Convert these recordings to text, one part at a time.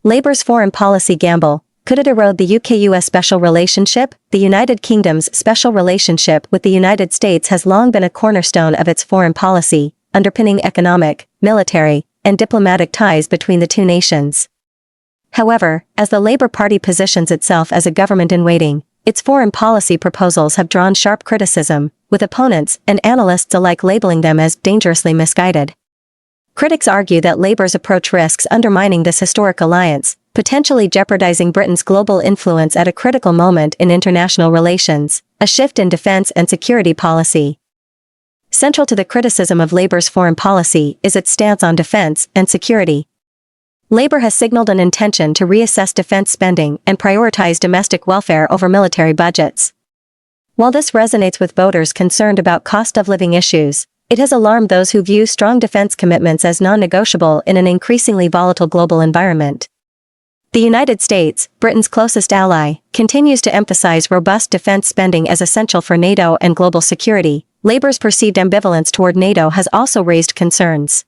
Labour's foreign policy gamble. Could it erode the UK-US special relationship? The United Kingdom's special relationship with the United States has long been a cornerstone of its foreign policy, underpinning economic, military, and diplomatic ties between the two nations. However, as the Labour Party positions itself as a government in waiting, its foreign policy proposals have drawn sharp criticism, with opponents and analysts alike labeling them as dangerously misguided. Critics argue that Labour's approach risks undermining this historic alliance, potentially jeopardizing Britain's global influence at a critical moment in international relations, a shift in defence and security policy. Central to the criticism of Labour's foreign policy is its stance on defence and security. Labour has signalled an intention to reassess defence spending and prioritise domestic welfare over military budgets. While this resonates with voters concerned about cost-of-living issues, it has alarmed those who view strong defence commitments as non-negotiable in an increasingly volatile global environment. The United States, Britain's closest ally, continues to emphasise robust defence spending as essential for NATO and global security. Labour's perceived ambivalence toward NATO has also raised concerns.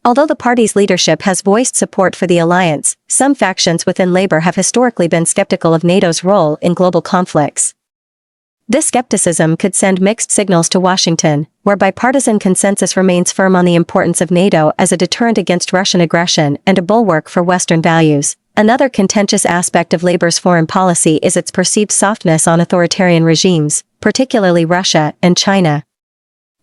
Although the party's leadership has voiced support for the alliance, some factions within Labour have historically been skeptical of NATO's role in global conflicts. This skepticism could send mixed signals to Washington, where bipartisan consensus remains firm on the importance of NATO as a deterrent against Russian aggression and a bulwark for Western values. Another contentious aspect of Labour's foreign policy is its perceived softness on authoritarian regimes, particularly Russia and China.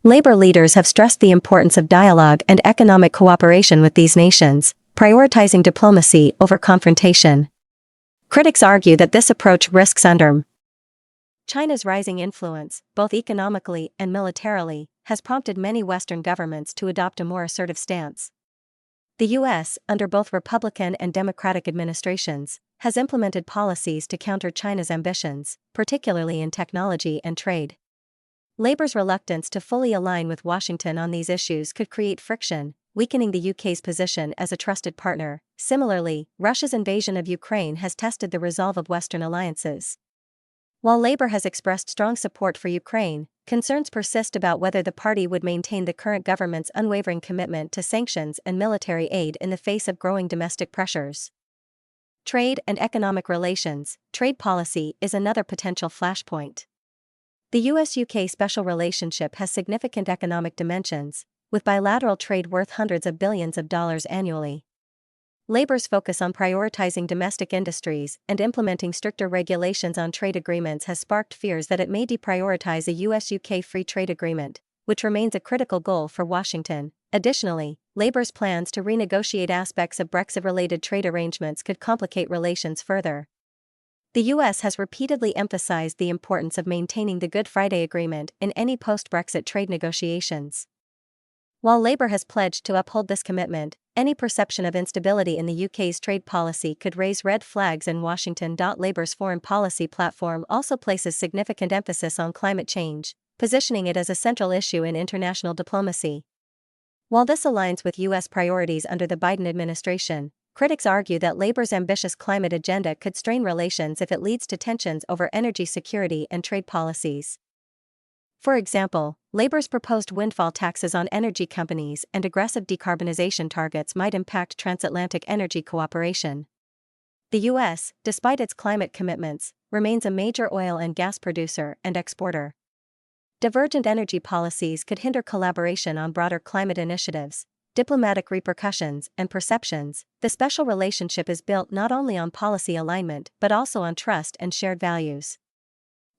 Labour leaders have stressed the importance of dialogue and economic cooperation with these nations, prioritising diplomacy over confrontation. Critics argue that this approach risks China's rising influence, both economically and militarily, has prompted many Western governments to adopt a more assertive stance. The U.S., under both Republican and Democratic administrations, has implemented policies to counter China's ambitions, particularly in technology and trade. Labour's reluctance to fully align with Washington on these issues could create friction, weakening the UK's position as a trusted partner. Similarly, Russia's invasion of Ukraine has tested the resolve of Western alliances. While Labour has expressed strong support for Ukraine, concerns persist about whether the party would maintain the current government's unwavering commitment to sanctions and military aid in the face of growing domestic pressures. Trade and economic relations. Trade policy is another potential flashpoint. The US-UK special relationship has significant economic dimensions, with bilateral trade worth hundreds of billions of dollars annually. Labour's focus on prioritising domestic industries and implementing stricter regulations on trade agreements has sparked fears that it may deprioritise a US-UK free trade agreement, which remains a critical goal for Washington. Additionally, Labour's plans to renegotiate aspects of Brexit-related trade arrangements could complicate relations further. The US has repeatedly emphasised the importance of maintaining the Good Friday Agreement in any post-Brexit trade negotiations. While Labour has pledged to uphold this commitment, any perception of instability in the UK's trade policy could raise red flags in Washington. Labour's foreign policy platform also places significant emphasis on climate change, positioning it as a central issue in international diplomacy. While this aligns with US priorities under the Biden administration, critics argue that Labour's ambitious climate agenda could strain relations if it leads to tensions over energy security and trade policies. For example, Labour's proposed windfall taxes on energy companies and aggressive decarbonisation targets might impact transatlantic energy cooperation. The US, despite its climate commitments, remains a major oil and gas producer and exporter. Divergent energy policies could hinder collaboration on broader climate initiatives. Diplomatic repercussions and perceptions. The special relationship is built not only on policy alignment but also on trust and shared values.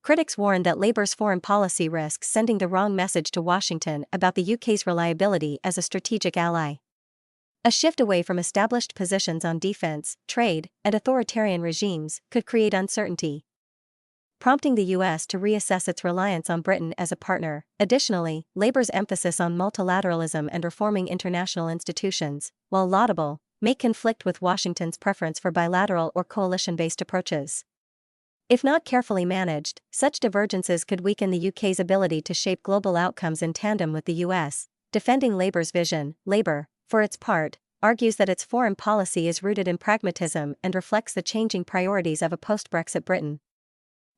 Critics warn that Labour's foreign policy risks sending the wrong message to Washington about the UK's reliability as a strategic ally. A shift away from established positions on defence, trade, and authoritarian regimes could create uncertainty, prompting the US to reassess its reliance on Britain as a partner. Additionally, Labour's emphasis on multilateralism and reforming international institutions, while laudable, may conflict with Washington's preference for bilateral or coalition-based approaches. If not carefully managed, such divergences could weaken the UK's ability to shape global outcomes in tandem with the US. Defending Labour's vision, Labour, for its part, argues that its foreign policy is rooted in pragmatism and reflects the changing priorities of a post-Brexit Britain.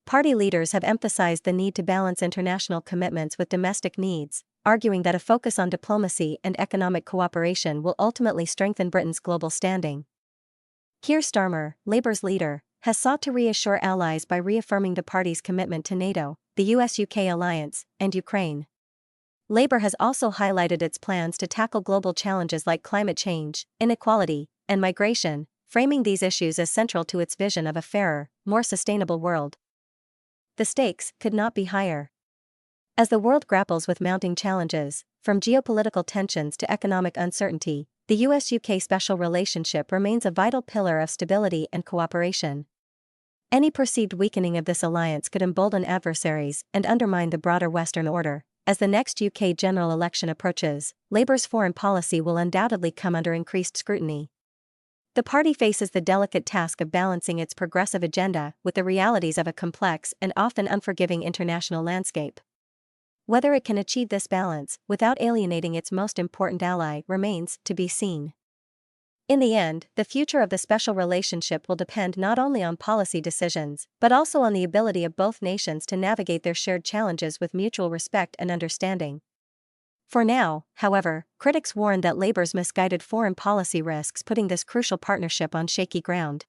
Party leaders have emphasized the need to balance international commitments with domestic needs, arguing that a focus on diplomacy and economic cooperation will ultimately strengthen Britain's global standing. Keir Starmer, Labour's leader, has sought to reassure allies by reaffirming the party's commitment to NATO, the US-UK alliance, and Ukraine. Labour has also highlighted its plans to tackle global challenges like climate change, inequality, and migration, framing these issues as central to its vision of a fairer, more sustainable world. The stakes could not be higher. As the world grapples with mounting challenges, from geopolitical tensions to economic uncertainty, the US-UK special relationship remains a vital pillar of stability and cooperation. Any perceived weakening of this alliance could embolden adversaries and undermine the broader Western order. As the next UK general election approaches, Labour's foreign policy will undoubtedly come under increased scrutiny. The party faces the delicate task of balancing its progressive agenda with the realities of a complex and often unforgiving international landscape. Whether it can achieve this balance without alienating its most important ally remains to be seen. In the end, the future of the special relationship will depend not only on policy decisions, but also on the ability of both nations to navigate their shared challenges with mutual respect and understanding. For now, however, critics warn that Labour's misguided foreign policy risks putting this crucial partnership on shaky ground.